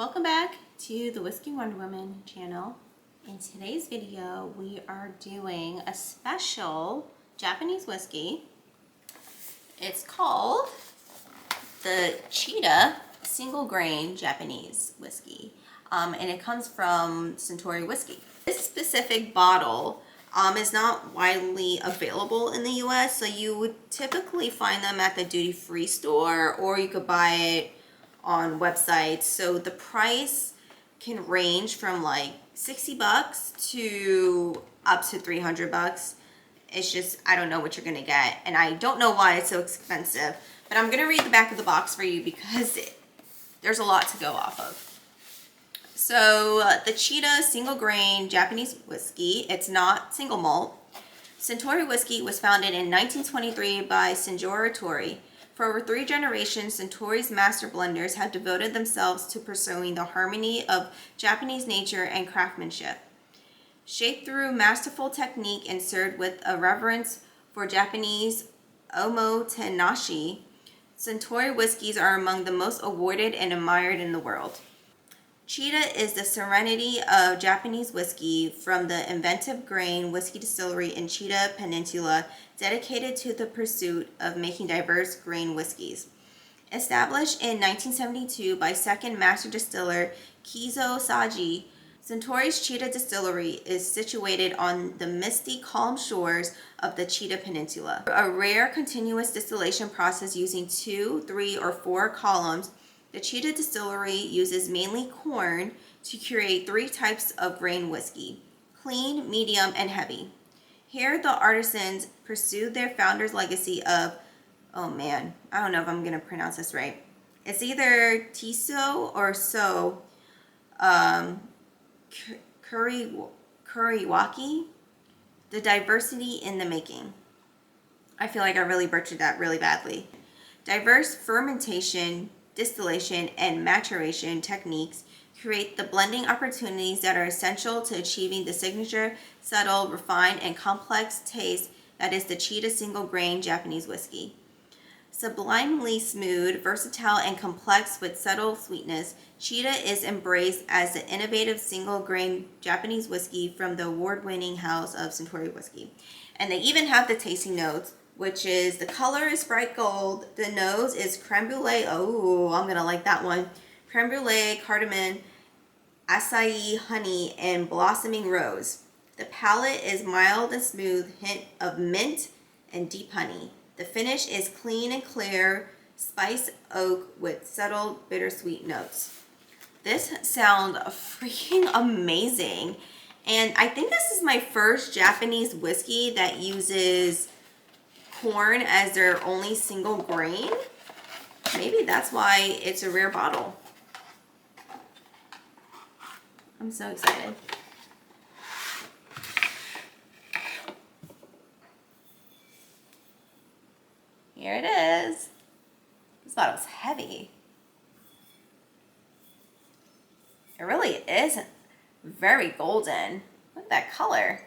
Welcome back to the Whiskey Wonder Woman channel. In today's video, we are doing a special Japanese whiskey. It's called the Chita Single Grain Japanese Whiskey, and it comes from Suntory Whiskey. This specific bottle is not widely available in the US, so you would typically find them at the duty-free store, or you could buy it on websites. So the price can range from like $60 to up to $300. It's just, I don't know what you're gonna get, and I don't know why it's so expensive, but I'm gonna read the back of the box for you because there's a lot to go off of. So the Chita Single Grain Japanese Whiskey, it's not single malt. Suntory Whiskey was founded in 1923 by Shinji Fukuyo. For over 3 generations, Suntory's master blenders have devoted themselves to pursuing the harmony of Japanese nature and craftsmanship. Shaped through masterful technique and served with a reverence for Japanese omotenashi, Suntory whiskeys are among the most awarded and admired in the world. Chita is the serenity of Japanese whiskey from the inventive grain whiskey distillery in Chita Peninsula, dedicated to the pursuit of making diverse grain whiskies. Established in 1972 by second master distiller Kizo Saji, Suntory's Chita Distillery is situated on the misty, calm shores of the Chita Peninsula. A rare continuous distillation process using 2, 3, or 4 columns, the Chita Distillery uses mainly corn to create 3 types of grain whiskey: clean, medium, and heavy. Here, the artisans pursued their founder's legacy of, oh man, I don't know if I'm going to pronounce this right. It's either Tiso or So, Kuriwaki, the diversity in the making. I feel like I really butchered that really badly. Diverse fermentation, distillation, and maturation techniques create the blending opportunities that are essential to achieving the signature, subtle, refined, and complex taste that is the Chita Single Grain Japanese Whiskey. Sublimely smooth, versatile, and complex with subtle sweetness, Chita is embraced as the innovative single grain Japanese whiskey from the award-winning house of Suntory Whiskey. And they even have the tasting notes, which is, the color is bright gold, the nose is crème brûlée, oh, I'm gonna like that one, crème brûlée, cardamom, acai, honey, and blossoming rose. The palate is mild and smooth, hint of mint and deep honey. The finish is clean and clear, spice oak with subtle bittersweet notes. This sounds freaking amazing, and I think this is my first Japanese whiskey that uses corn as their only single grain. Maybe that's why it's a rare bottle. I'm so excited. Here it is. This bottle's heavy. It really is very golden. Look at that color.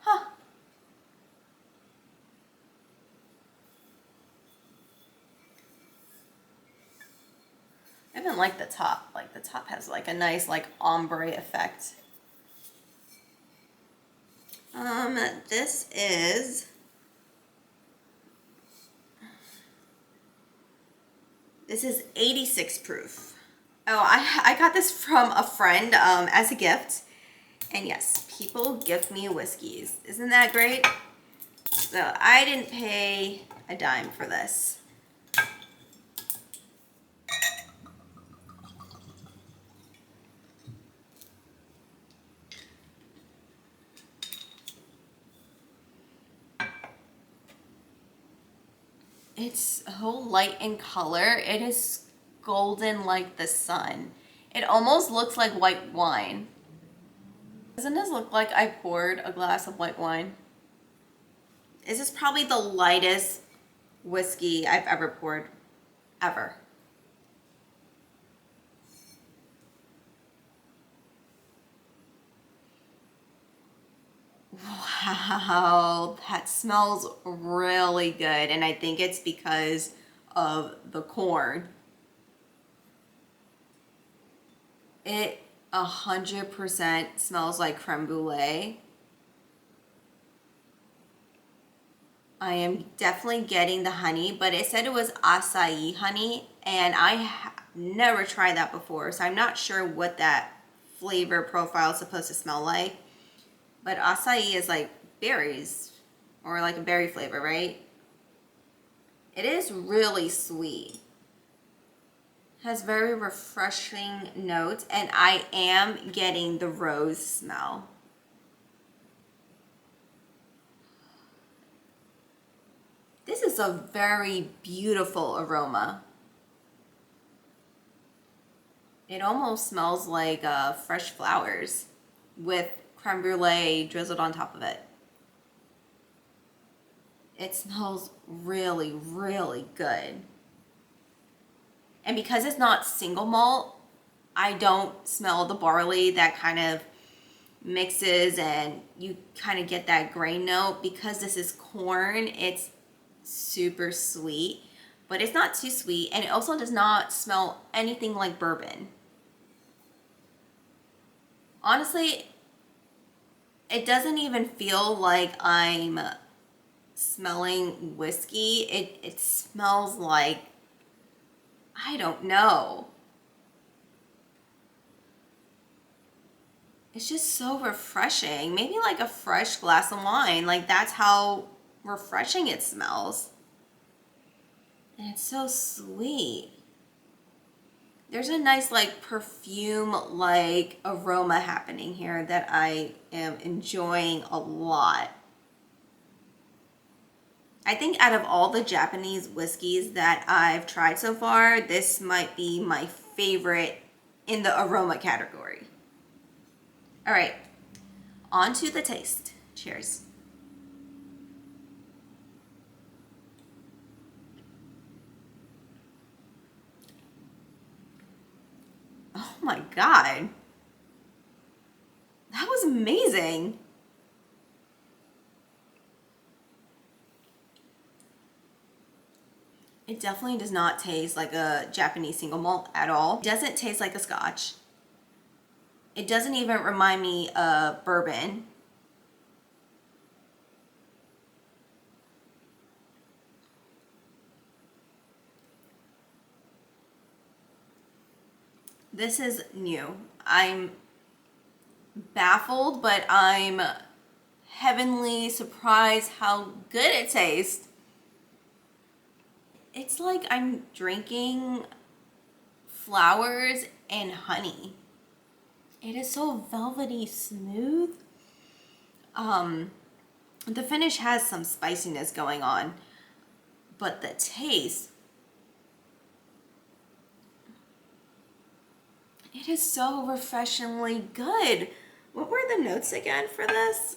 Huh. I even like the top. Like, the top has like a nice like ombre effect. This is 86 proof. Oh, I got this from a friend as a gift. And yes, people gift me whiskeys. Isn't that great? So I didn't pay a dime for this. It's so light in color. It is golden like the sun. It almost looks like white wine. Doesn't this look like I poured a glass of white wine? This is probably the lightest whiskey I've ever poured, ever. Wow, that smells really good, and I think it's because of the corn. It 100% smells like creme brulee. I am definitely getting the honey, but it said it was acai honey, and I never tried that before, so I'm not sure what that flavor profile is supposed to smell like. But acai is like berries, or like a berry flavor, right? It is really sweet. Has very refreshing notes, and I am getting the rose smell. This is a very beautiful aroma. It almost smells like fresh flowers with creme brulee drizzled on top of it. It smells really, really good. And because it's not single malt, I don't smell the barley that kind of mixes and you kind of get that grain note. Because this is corn, it's super sweet, but it's not too sweet, and it also does not smell anything like bourbon. Honestly, it doesn't even feel like I'm smelling whiskey. It smells like, I don't know. It's just so refreshing. Maybe like a fresh glass of wine. Like, that's how refreshing it smells. And it's so sweet. There's a nice like perfume like aroma happening here that I am enjoying a lot. I think out of all the Japanese whiskeys that I've tried so far, this might be my favorite in the aroma category. All right, on to the taste. Cheers. Oh my God. That was amazing. It definitely does not taste like a Japanese single malt at all. It doesn't taste like a scotch. It doesn't even remind me of bourbon. This is new. I'm baffled, but I'm heavenly surprised how good it tastes. It's like I'm drinking flowers and honey. It is so velvety smooth. The finish has some spiciness going on, but the taste, it is so refreshingly good. What were the notes again for this?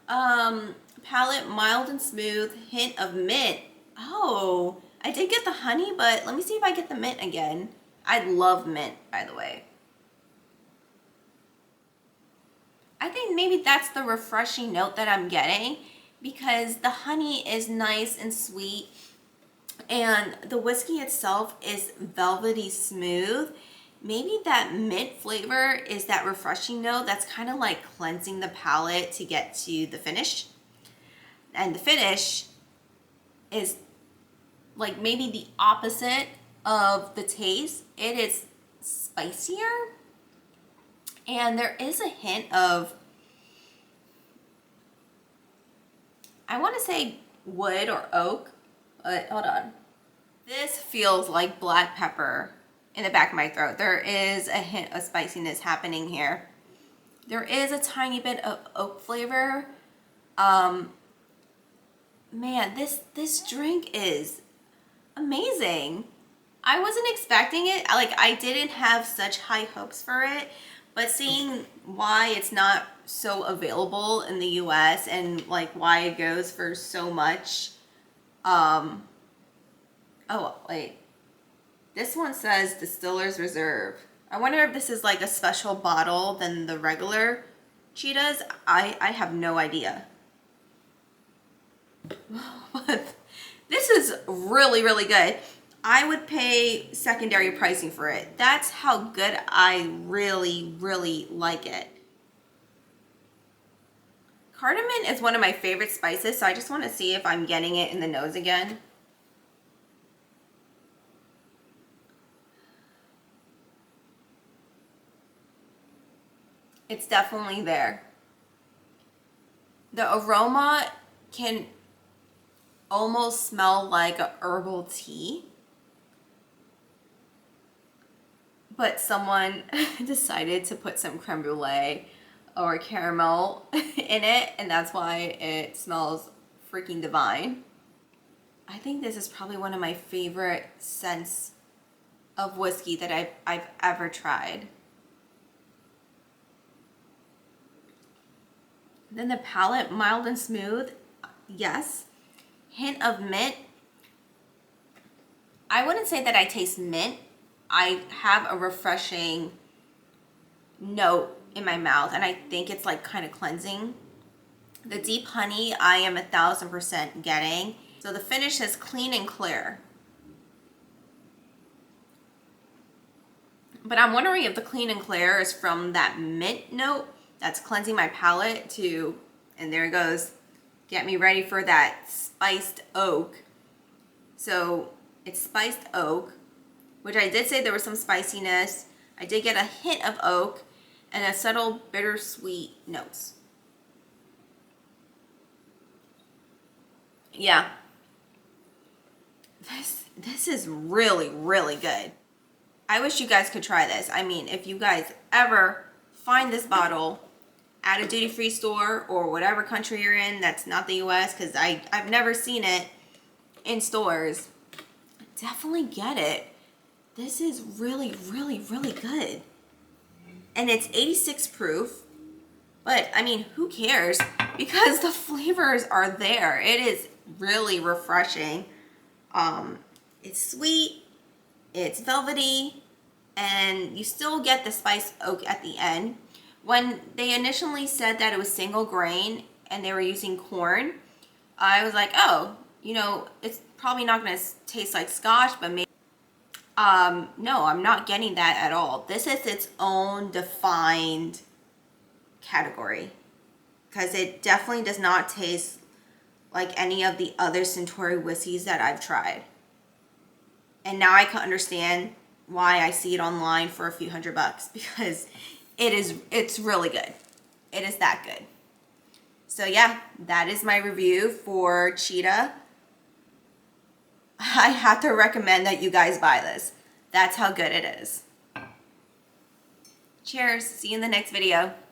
Palate, mild and smooth, hint of mint. Oh, I did get the honey, but let me see if I get the mint again. I love mint, by the way. I think maybe that's the refreshing note that I'm getting, because the honey is nice and sweet, and the whiskey itself is velvety smooth. Maybe that mint flavor is that refreshing note that's kind of like cleansing the palate to get to the finish. And the finish is like maybe the opposite of the taste. It is spicier, and there is a hint of, I want to say wood or oak, but hold on. This feels like black pepper in the back of my throat. There is a hint of spiciness happening here. There is a tiny bit of oak flavor. Man, this drink is amazing. I wasn't expecting it. I didn't have such high hopes for it, but seeing why it's not so available in the US and like why it goes for so much. Oh wait, this one says Distiller's Reserve. I wonder if this is like a special bottle than the regular Chitas. I have no idea. But this is really, really good. I would pay secondary pricing for it. That's how good I really, really like it. Cardamom is one of my favorite spices, so I just want to see if I'm getting it in the nose again. It's definitely there. The aroma can almost smell like a herbal tea, but someone decided to put some creme brulee or caramel in it, and that's why it smells freaking divine. I think this is probably one of my favorite scents of whiskey that I've ever tried. Then the palate, mild and smooth, yes. Hint of mint. I wouldn't say that I taste mint. I have a refreshing note in my mouth, and I think it's like kind of cleansing. The deep honey, I am 1000% getting. So the finish is clean and clear. But I'm wondering if the clean and clear is from that mint note that's cleansing my palate to, and there it goes, get me ready for that spiced oak. So it's spiced oak, which I did say there was some spiciness. I did get a hint of oak and a subtle bittersweet notes. Yeah, this is really, really good. I wish you guys could try this. I mean, if you guys ever find this bottle at a duty-free store or whatever country you're in that's not the US, because I've never seen it in stores, definitely get it. This is really, really, really good. And it's 86 proof, but I mean, who cares? Because the flavors are there. It is really refreshing. It's sweet, it's velvety, and you still get the spiced oak at the end. When they initially said that it was single grain and they were using corn, I was like, oh, you know, it's probably not going to taste like Scotch, but maybe. No, I'm not getting that at all. This is its own defined category, because it definitely does not taste like any of the other Suntory whiskeys that I've tried. And now I can understand why I see it online for a few $100, because it's really good. It is that good. So yeah, that is my review for Chita. I have to recommend that you guys buy this. That's how good it is. Cheers. See you in the next video.